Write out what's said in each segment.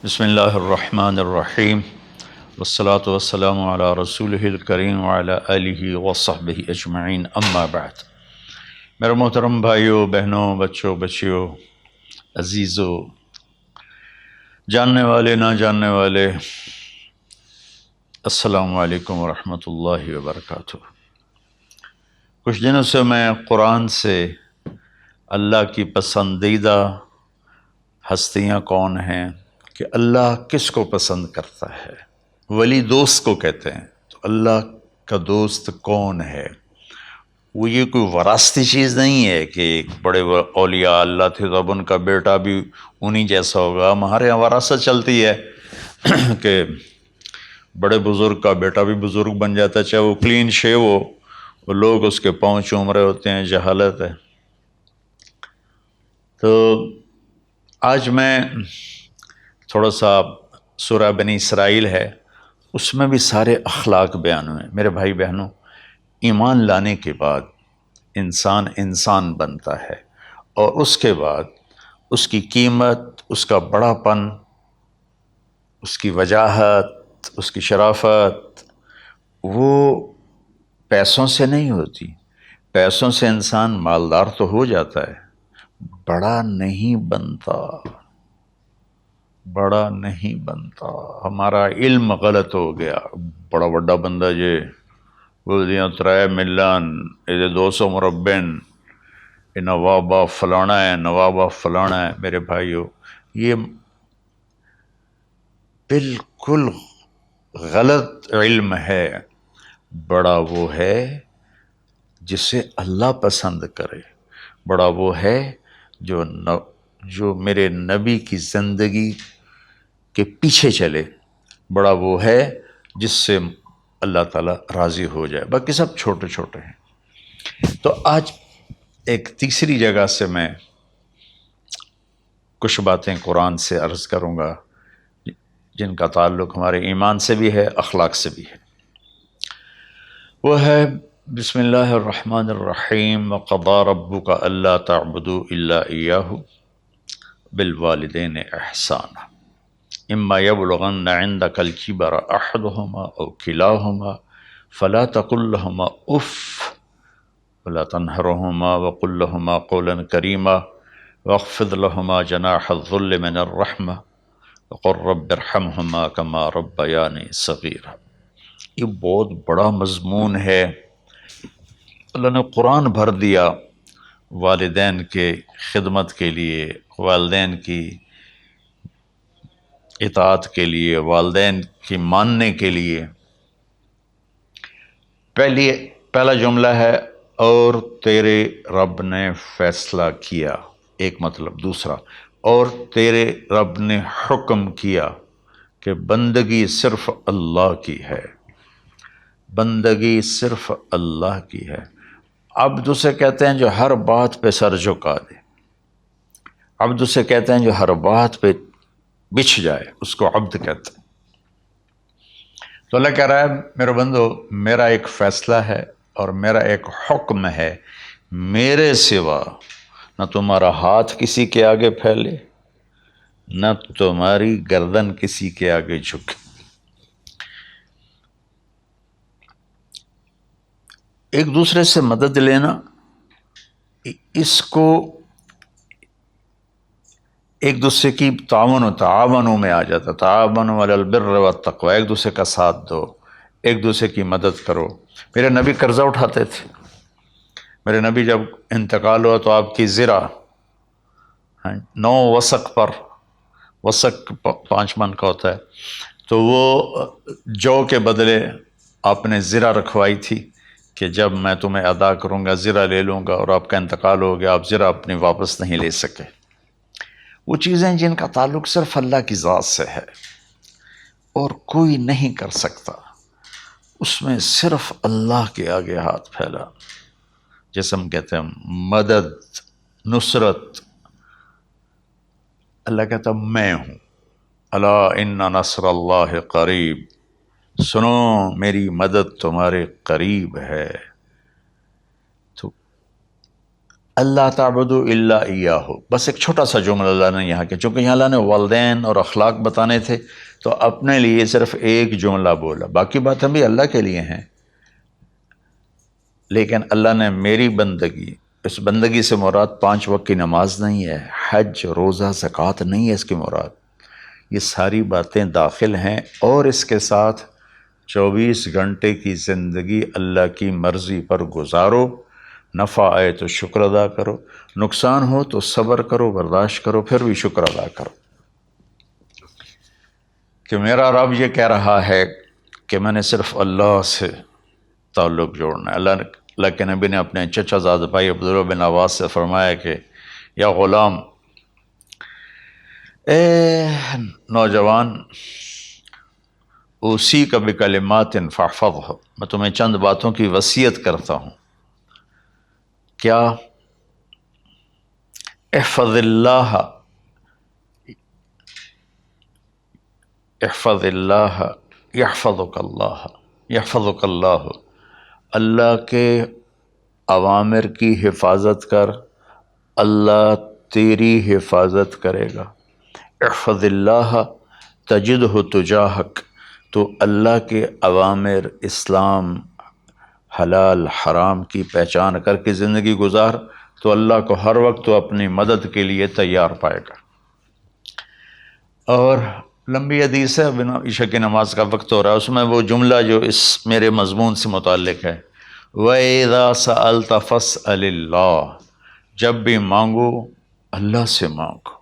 بسم اللہ الرحمن الرحیم والصلاة والسلام علی رسولہ الکریم وعلی آلہ وصحبہ اجمعین اما بعد۔ میرے محترم بھائیوں، بہنوں، بچوں، بچیوں، عزیزوں، جاننے والے، نہ جاننے والے، السلام علیکم ورحمۃ اللہ وبرکاتہ۔ کچھ دنوں سے میں قرآن سے اللہ کی پسندیدہ ہستیاں کون ہیں، کہ اللہ کس کو پسند کرتا ہے، ولی دوست کو کہتے ہیں۔ تو اللہ کا دوست کون ہے؟ وہ یہ کوئی وراثتی چیز نہیں ہے کہ ایک بڑے اولیاء اللہ تھے تو اب ان کا بیٹا بھی انہی جیسا ہوگا۔ ہمارے یہاں وراثت چلتی ہے کہ بڑے بزرگ کا بیٹا بھی بزرگ بن جاتا ہے، چاہے وہ کلین شیو ہو، وہ لوگ اس کے پاؤں چوم رہے ہوتے ہیں، جہالت ہے۔ تو آج میں تھوڑا سا سورہ بنی اسرائیل ہے، اس میں بھی سارے اخلاق بیان ہوئے۔ میرے بھائی بہنوں، ایمان لانے کے بعد انسان بنتا ہے، اور اس کے بعد اس کی قیمت، اس کا بڑا پن، اس کی وجاہت، اس کی شرافت، وہ پیسوں سے نہیں ہوتی۔ پیسوں سے انسان مالدار تو ہو جاتا ہے، بڑا نہیں بنتا، بڑا نہیں بنتا۔ ہمارا علم غلط ہو گیا۔ بڑا بڑا بندہ جے بولدیاں 3 ملن یہ 200 مربع، یہ نوابہ فلانا ہے، نوابہ فلانا ہے۔ میرے بھائیو، یہ بالکل غلط علم ہے۔ بڑا وہ ہے جسے اللہ پسند کرے، بڑا وہ ہے جو میرے نبی کی زندگی کے پیچھے چلے، بڑا وہ ہے جس سے اللہ تعالیٰ راضی ہو جائے، باقی سب چھوٹے چھوٹے ہیں۔ تو آج ایک تیسری جگہ سے میں کچھ باتیں قرآن سے عرض کروں گا جن کا تعلق ہمارے ایمان سے بھی ہے، اخلاق سے بھی ہے۔ وہ ہے بسم اللہ الرحمن الرحیم، وَقَضَىٰ رَبُّكَ أَلَّا تَعْبُدُوا إِلَّا إِيَّاهُ بِالْوَالِدَيْنِ إِحْسَانًا إِمَّا يَبْلُغَنَّ عِندَكَ الْكِبَرَ أَحَدُهُمَا أَوْ كِلَاهُمَا فَلَا تَقُل لَّهُمَا أُفٍّ وَلَا تَنْهَرْهُمَا وَقُل لَّهُمَا قَوْلًا كَرِيمًا وَاخْفِضْ لَهُمَا جَنَاحَ الذُّلِّ مِنَ الرَّحْمَةِ وَقُل رَّبِّ ارْحَمْهُمَا كَمَا رَبَّيَانِي صَغِيرًا۔ یہ بہت بڑا مضمون ہے۔ اللہ نے قرآن بھر دیا والدین کے خدمت کے لیے، والدین کی اطاعت کے لیے، والدین کی ماننے کے لیے۔ پہلا جملہ ہے اور تیرے رب نے فیصلہ کیا، ایک مطلب۔ دوسرا، اور تیرے رب نے حکم کیا کہ بندگی صرف اللہ کی ہے، بندگی صرف اللہ کی ہے۔ عبد اسے کہتے ہیں جو ہر بات پہ سر جھکا دے، عبد اسے کہتے ہیں جو ہر بات پہ بچھ جائے، اس کو عبد کہتے ہیں۔ تو اللہ کہہ رہا ہے میرے بندو، میرا ایک فیصلہ ہے اور میرا ایک حکم ہے، میرے سوا نہ تمہارا ہاتھ کسی کے آگے پھیلے، نہ تمہاری گردن کسی کے آگے جھکے۔ ایک دوسرے سے مدد لینا، اس کو ایک دوسرے کی تعاونوں میں آ جاتا، تعاونوا علی البر والتقوی، ایک دوسرے کا ساتھ دو، ایک دوسرے کی مدد کرو۔ میرے نبی قرضہ اٹھاتے تھے۔ میرے نبی جب انتقال ہوا تو آپ کی زرہ 9 وسق پر، وسق 5 من کا ہوتا ہے، تو وہ جو کے بدلے آپ نے زرہ رکھوائی تھی کہ جب میں تمہیں ادا کروں گا زرہ لے لوں گا، اور آپ کا انتقال ہو گیا، آپ زرہ اپنی واپس نہیں لے سکے۔ وہ چیزیں جن کا تعلق صرف اللہ کی ذات سے ہے اور کوئی نہیں کر سکتا، اس میں صرف اللہ کے آگے ہاتھ پھیلا، جیسے ہم کہتے ہیں مدد، نصرت۔ اللہ کہتا میں ہوں، الا ان نصر اللہ قریب، سنو میری مدد تمہارے قریب ہے۔ تو اللہ تعبدوا الا ایاہ، بس ایک چھوٹا سا جملہ اللہ نے یہاں کے، چونکہ یہاں اللہ نے والدین اور اخلاق بتانے تھے تو اپنے لیے صرف ایک جملہ بولا، باقی باتیں بھی اللہ کے لیے ہیں، لیکن اللہ نے میری بندگی، اس بندگی سے مراد 5 وقت کی نماز نہیں ہے، حج، روزہ، زکوٰۃ نہیں ہے اس کی مراد، یہ ساری باتیں داخل ہیں، اور اس کے ساتھ 24 گھنٹے کی زندگی اللہ کی مرضی پر گزارو، نفع آئے تو شکر ادا کرو، نقصان ہو تو صبر کرو، برداشت کرو، پھر بھی شکر ادا کرو کہ میرا رب یہ کہہ رہا ہے کہ میں نے صرف اللہ سے تعلق جوڑنا ہے۔ اللہ کے نبی نے اپنے چچا زاد بھائی عبداللہ بن عباس سے فرمایا کہ یا غلام، اے نوجوان، اسی کا بکلمات فاحفظہ، میں تمہیں چند باتوں کی وصیت کرتا ہوں، کیا؟ احفظ اللہ، احفظ اللہ یحفظک اللہ، یحفظک اللہ، اللہ کے اوامر کی حفاظت کر، اللہ تیری حفاظت کرے گا۔ احفظ اللہ تجدہ تجاہک، تو اللہ کے اوامر، اسلام، حلال حرام کی پہچان کر کے زندگی گزار تو اللہ کو ہر وقت تو اپنی مدد کے لیے تیار پائے گا۔ اور لمبی حدیث ہے، بنا عشاء کی نماز کا وقت ہو رہا ہے، اس میں وہ جملہ جو اس میرے مضمون سے متعلق ہے، وَإِذَا سَأَلْتَ فَاسْأَلِ اللَّهِ، جب بھی مانگو اللہ سے مانگو،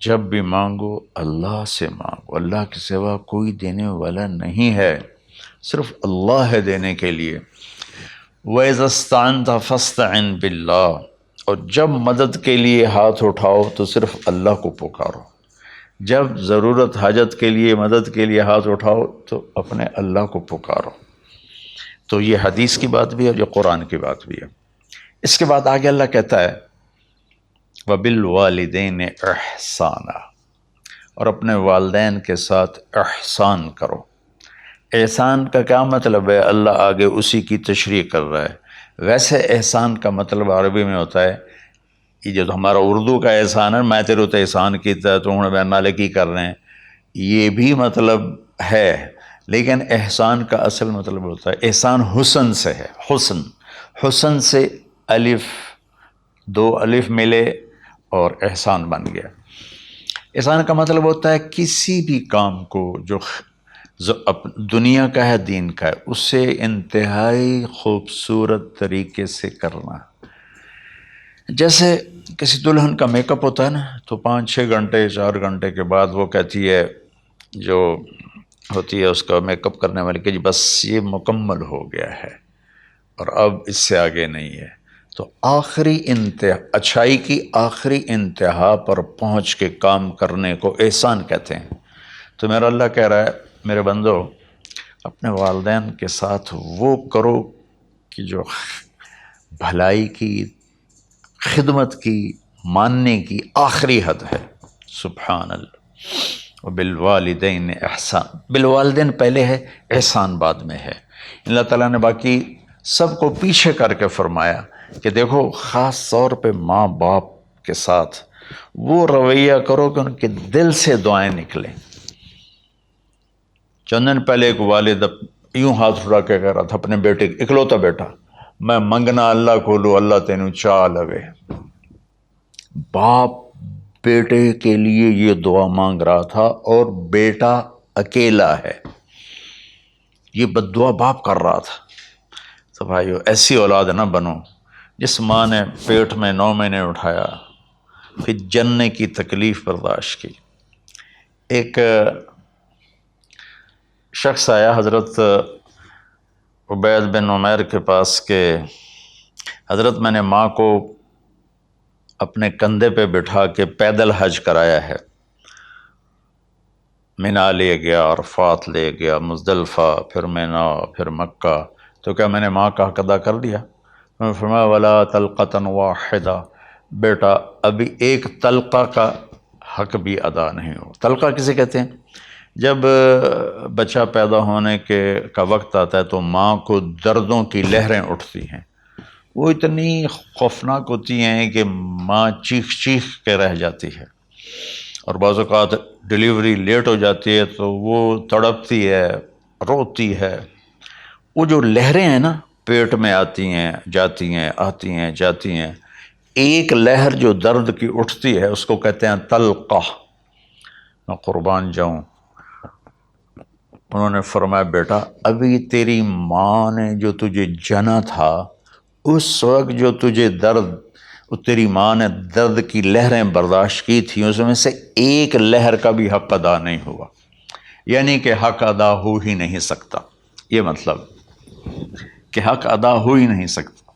جب بھی مانگو اللہ سے مانگو، اللہ کے سوا کوئی دینے والا نہیں ہے، صرف اللہ ہے دینے کے لیے۔ وَإِذَا اسْتَعَنْتَ فَاسْتَعِنْ بِاللَّهِ، اور جب مدد کے لیے ہاتھ اٹھاؤ تو صرف اللہ کو پکارو، جب ضرورت حاجت کے لیے، مدد کے لیے ہاتھ اٹھاؤ تو اپنے اللہ کو پکارو۔ تو یہ حدیث کی بات بھی ہے اور یہ قرآن کی بات بھی ہے۔ اس کے بعد آگے اللہ کہتا ہے وَبِالْوَالِدَيْنِ إِحْسَانًا، اور اپنے والدین کے ساتھ احسان کرو۔ احسان کا کیا مطلب ہے؟ اللہ آگے اسی کی تشریح کر رہا ہے۔ ویسے احسان کا مطلب عربی میں ہوتا ہے، یہ جو ہمارا اردو کا احسان ہے، میں تیرے تے احسان کیتا تو ہوں میں نالے کی کر رہے ہیں، یہ بھی مطلب ہے، لیکن احسان کا اصل مطلب ہوتا ہے، احسان حسن سے ہے، حسن، حسن سے الف، 2 الف ملے اور احسان بن گیا۔ احسان کا مطلب ہوتا ہے کسی بھی کام کو جو دنیا کا ہے، دین کا ہے، اس سے انتہائی خوبصورت طریقے سے کرنا۔ جیسے کسی دلہن کا میک اپ ہوتا ہے نا، تو 5-6 گھنٹے 4 گھنٹے کے بعد وہ کہتی ہے، جو ہوتی ہے اس کا میک اپ کرنے والی، کہ جی بس یہ مکمل ہو گیا ہے اور اب اس سے آگے نہیں ہے۔ تو آخری انتہا، اچھائی کی آخری انتہا پر پہنچ کے کام کرنے کو احسان کہتے ہیں۔ تو میرا اللہ کہہ رہا ہے میرے بندو، اپنے والدین کے ساتھ وہ کرو کہ جو بھلائی کی، خدمت کی، ماننے کی آخری حد ہے۔ سبحان اللہ۔ وبالوالدین احسان، بالوالدین پہلے ہے، احسان بعد میں ہے۔ اللہ تعالیٰ نے باقی سب کو پیچھے کر کے فرمایا کہ دیکھو خاص طور پہ ماں باپ کے ساتھ وہ رویہ کرو کہ ان کے دل سے دعائیں نکلیں۔ چند دن پہلے ایک والد یوں ہاتھ اٹھا کے کہہ رہا تھا اپنے بیٹے، اکلوتا بیٹا، میں منگنا اللہ کو لو، اللہ تینوں چاہ لوے۔ باپ بیٹے کے لیے یہ دعا مانگ رہا تھا اور بیٹا اکیلا ہے، یہ بد دعا باپ کر رہا تھا۔ تو بھائیو، ایسی اولاد نہ بنو جس ماں نے پیٹ میں 9 مہینے اٹھایا، پھر جننے کی تکلیف برداشت کی۔ ایک شخص آیا حضرت عبید بن عمیر کے پاس کہ حضرت میں نے ماں کو اپنے کندھے پہ بٹھا کے پیدل حج کرایا ہے، مینا لے گیا، عرفات لے گیا، مزدلفہ، پھر مینا، پھر مکہ، تو کیا میں نے ماں کا حق ادا کر دیا؟ انہوں نے فرمایا ولا طلقۃ واحدہ، بیٹا ابھی ایک طلقہ کا حق بھی ادا نہیں ہو۔ طلقہ کسے کہتے ہیں؟ جب بچہ پیدا ہونے کا وقت آتا ہے تو ماں کو دردوں کی لہریں اٹھتی ہیں، وہ اتنی خوفناک ہوتی ہیں کہ ماں چیخ چیخ کے رہ جاتی ہے، اور بعض اوقات ڈلیوری لیٹ ہو جاتی ہے تو وہ تڑپتی ہے، روتی ہے۔ وہ جو لہریں ہیں نا پیٹ میں آتی ہیں جاتی ہیں، آتی ہیں جاتی ہیں، ایک لہر جو درد کی اٹھتی ہے اس کو کہتے ہیں طلقہ۔ میں قربان جاؤں، انہوں نے فرمایا بیٹا ابھی تیری ماں نے جو تجھے جنا تھا اس وقت جو تجھے درد، تیری ماں نے درد کی لہریں برداشت کی تھیں، اس میں سے ایک لہر کا بھی حق ادا نہیں ہوا، یعنی کہ حق ادا ہو ہی نہیں سکتا۔ یہ مطلب کہ حق ادا ہو ہی نہیں سکتا،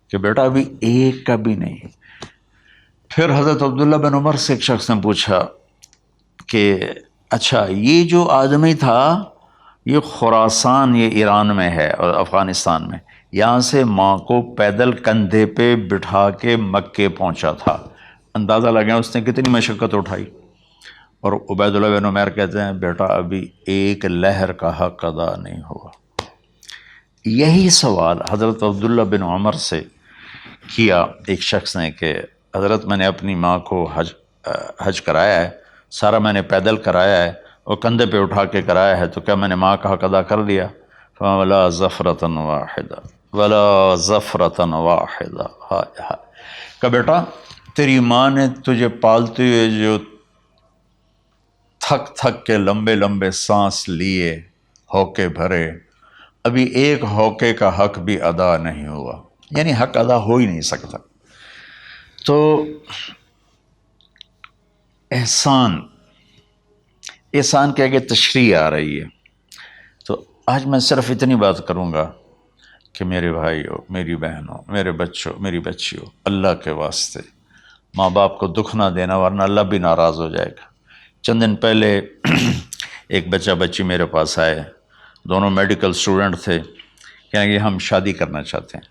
کہ بیٹا ابھی ایک کا بھی نہیں۔ پھر حضرت عبداللہ بن عمر سے ایک شخص نے پوچھا کہ اچھا یہ جو آدمی تھا یہ خراسان، یہ ایران میں ہے اور افغانستان میں، یہاں سے ماں کو پیدل کندھے پہ بٹھا کے مکے پہنچا تھا، اندازہ لگا اس نے کتنی مشقت اٹھائی۔ اور عبید اللہ بن عمیر کہتے ہیں بیٹا ابھی ایک لہر کا حق ادا نہیں ہوا۔ یہی سوال حضرت عبداللہ بن عمر سے کیا ایک شخص نے کہ حضرت میں نے اپنی ماں کو حج کرایا ہے، سارا میں نے پیدل کرایا ہے اور کندھے پہ اٹھا کے کرایا ہے، تو کیا میں نے ماں کا حق ادا کر دیا؟ ولا ظفرۃ واحدہ ولا ظفرۃ واحدہ۔ کہ بیٹا تیری ماں نے تجھے پالتے ہوئے جو تھک تھک کے لمبے لمبے سانس لیے، ہوکے بھرے، ابھی ایک ہوکے کا حق بھی ادا نہیں ہوا، یعنی حق ادا ہو ہی نہیں سکتا۔ تو احسان کے آگے تشریح آ رہی ہے۔ تو آج میں صرف اتنی بات کروں گا کہ میرے بھائیوں، میری بہنوں، میرے بچوں، میری بچیوں، اللہ کے واسطے ماں باپ کو دکھ نہ دینا ورنہ اللہ بھی ناراض ہو جائے گا۔ چند دن پہلے ایک بچہ بچی میرے پاس آئے، دونوں میڈیکل سٹوڈنٹ تھے، کہنے کہ ہم شادی کرنا چاہتے ہیں۔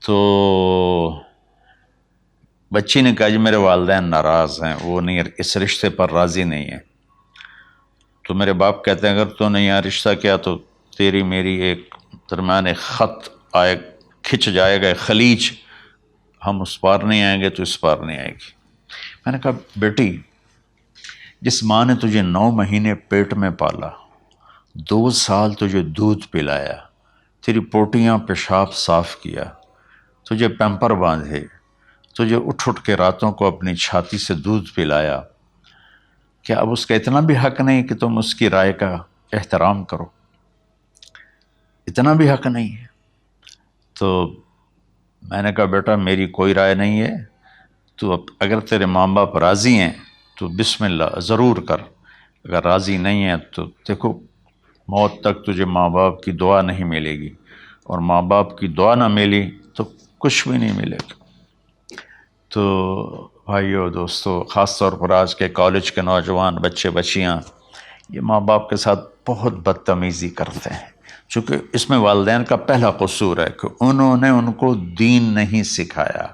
تو بچی نے کہا جی میرے والدین ناراض ہیں، وہ نہیں، اس رشتے پر راضی نہیں ہیں۔ تو میرے باپ کہتے ہیں اگر تو نے یہاں رشتہ کیا تو تیری میری ایک درمیان ایک خط آئے، کھچ جائے گا خلیج، ہم اس پار نہیں آئیں گے تو اس پار نہیں آئے گی۔ میں نے کہا بیٹی جس ماں نے تجھے 9 مہینے پیٹ میں پالا، 2 سال تجھے دودھ پلایا، تیری پوٹیاں پیشاب صاف کیا، تجھے پیمپر باندھے، تجھے اٹھ اٹھ کے راتوں کو اپنی چھاتی سے دودھ پلایا، کیا اب اس کا اتنا بھی حق نہیں کہ تم اس کی رائے کا احترام کرو؟ اتنا بھی حق نہیں ہے؟ تو میں نے کہا بیٹا میری کوئی رائے نہیں ہے، تو اگر تیرے ماں باپ راضی ہیں تو بسم اللہ ضرور کر، اگر راضی نہیں ہیں تو دیکھو موت تک تجھے ماں باپ کی دعا نہیں ملے گی، اور ماں باپ کی دعا نہ ملی تو کچھ بھی نہیں ملے گا۔ تو بھائیو دوستو، خاص طور پر آج کے کالج کے نوجوان بچے بچیاں یہ ماں باپ کے ساتھ بہت بدتمیزی کرتے ہیں، چونکہ اس میں والدین کا پہلا قصور ہے کہ انہوں نے ان کو دین نہیں سکھایا۔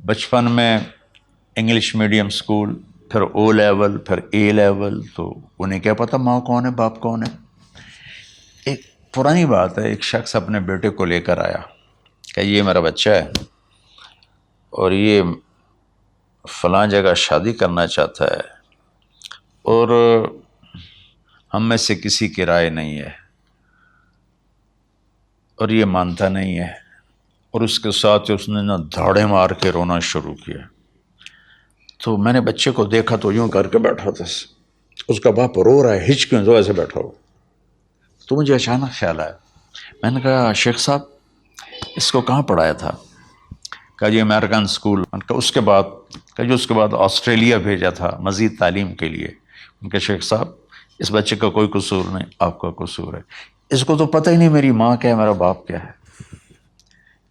بچپن میں انگلش میڈیم سکول، پھر او لیول، پھر اے لیول، تو انہیں کیا پتہ ماں کون ہے باپ کون ہے۔ ایک پرانی بات ہے، ایک شخص اپنے بیٹے کو لے کر آیا کہ یہ میرا بچہ ہے اور یہ فلاں جگہ شادی کرنا چاہتا ہے اور ہم میں سے کسی کی رائے نہیں ہے اور یہ مانتا نہیں ہے، اور اس کے ساتھ اس نے دھاڑے مار کے رونا شروع کیا۔ تو میں نے بچے کو دیکھا تو یوں کر کے بیٹھا تھا، اس کا باپ رو رہا ہے، ہچ کیوں تو ایسے بیٹھا ہو۔ تو مجھے اچانک خیال آیا، میں نے کہا شیخ صاحب اس کو کہاں پڑھایا تھا؟ کہا جی امریکن اسکول۔ اس کے بعد آسٹریلیا بھیجا تھا مزید تعلیم کے لیے۔ ان کے شیخ صاحب اس بچے کا کوئی قصور نہیں، آپ کا قصور ہے، اس کو تو پتہ ہی نہیں میری ماں کیا ہے میرا باپ کیا ہے۔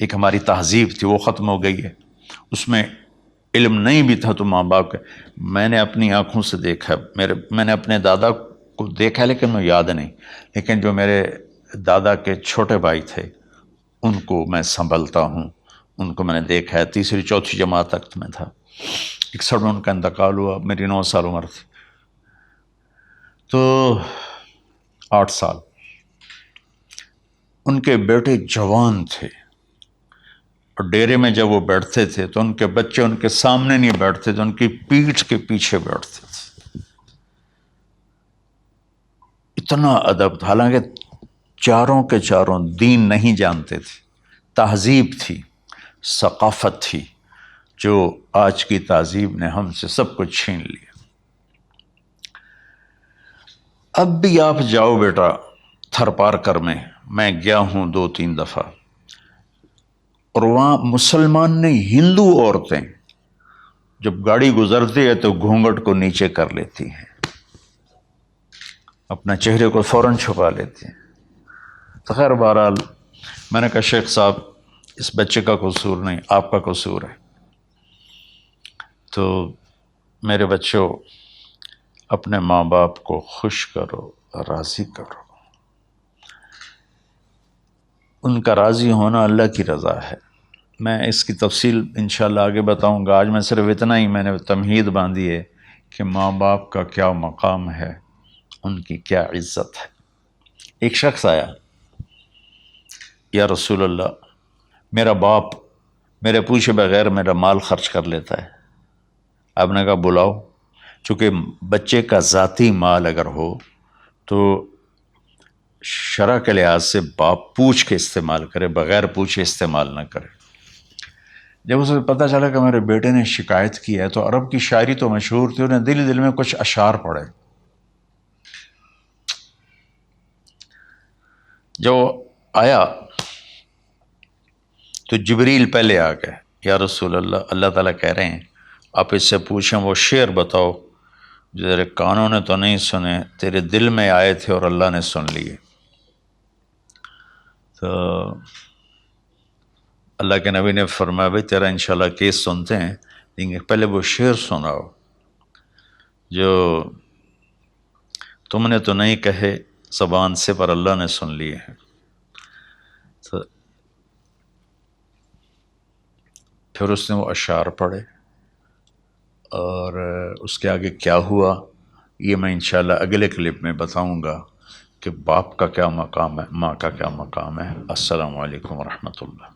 ایک ہماری تہذیب تھی وہ ختم ہو گئی ہے، اس میں علم نہیں بھی تھا تو ماں باپ کا۔ میں نے اپنی آنکھوں سے دیکھا، میں نے اپنے دادا کو دیکھا لیکن میں یاد نہیں، لیکن جو میرے دادا کے چھوٹے بھائی تھے ان کو میں سنبھلتا ہوں، ان کو میں نے دیکھا ہے، 3ری 4تھی جماعت تک میں تھا۔ 61 میں ان کا انتقال ہوا، میری 9 سال عمر تھی، تو 8 سال۔ ان کے بیٹے جوان تھے، اور ڈیرے میں جب وہ بیٹھتے تھے تو ان کے بچے ان کے سامنے نہیں بیٹھتے تھے، ان کی پیٹھ کے پیچھے بیٹھتے تھے۔ اتنا ادب تھا، حالانکہ چاروں کے چاروں دین نہیں جانتے تھے، تہذیب تھی، ثقافت تھی، جو آج کی تہذیب نے ہم سے سب کچھ چھین لیا۔ اب بھی آپ جاؤ بیٹا تھر پارکر میں گیا ہوں 2-3 دفعہ، اور وہاں مسلمان نہیں، ہندو عورتیں جب گاڑی گزرتی ہے تو گھونگھٹ کو نیچے کر لیتی ہیں، اپنا چہرے کو فوراً چھپا لیتی ہیں۔ تو خیر بہرحال میں نے کہا شیخ صاحب اس بچے کا قصور نہیں، آپ کا قصور ہے۔ تو میرے بچوں، اپنے ماں باپ کو خوش کرو، راضی کرو، ان کا راضی ہونا اللہ کی رضا ہے۔ میں اس کی تفصیل انشاءاللہ آگے بتاؤں گا، آج میں صرف اتنا ہی میں نے تمہید باندھی ہے کہ ماں باپ کا کیا مقام ہے، ان کی کیا عزت ہے۔ ایک شخص آیا، یا رسول اللہ میرا باپ میرے پوچھے بغیر میرا مال خرچ کر لیتا ہے۔ آپ نے کہا بلاؤ، چونکہ بچے کا ذاتی مال اگر ہو تو شرع کے لحاظ سے باپ پوچھ کے استعمال کرے، بغیر پوچھے استعمال نہ کرے۔ جب اسے پتہ چلا کہ میرے بیٹے نے شکایت کی ہے، تو عرب کی شاعری تو مشہور تھی، انہیں دل دل میں کچھ اشعار پڑھے۔ جو آیا تو جبریل پہلے آ گئے، یا رسول اللہ، اللہ تعالیٰ کہہ رہے ہیں آپ اس سے پوچھیں وہ شعر بتاؤ جو تیرے کانوں نے تو نہیں سنے، تیرے دل میں آئے تھے اور اللہ نے سن لیے۔ تو اللہ کے نبی نے فرمایا بھائی تیرا انشاءاللہ کیس سنتے ہیں، لیکن پہلے وہ شعر سناؤ جو تم نے تو نہیں کہے زبان سے پر اللہ نے سن لیے ہیں۔ تو پھر اس نے وہ اشعار پڑھے، اور اس کے آگے کیا ہوا یہ میں انشاءاللہ اگلے کلپ میں بتاؤں گا کہ باپ کا کیا مقام ہے، ماں کا کیا مقام ہے۔ السلام علیکم ورحمۃ اللہ۔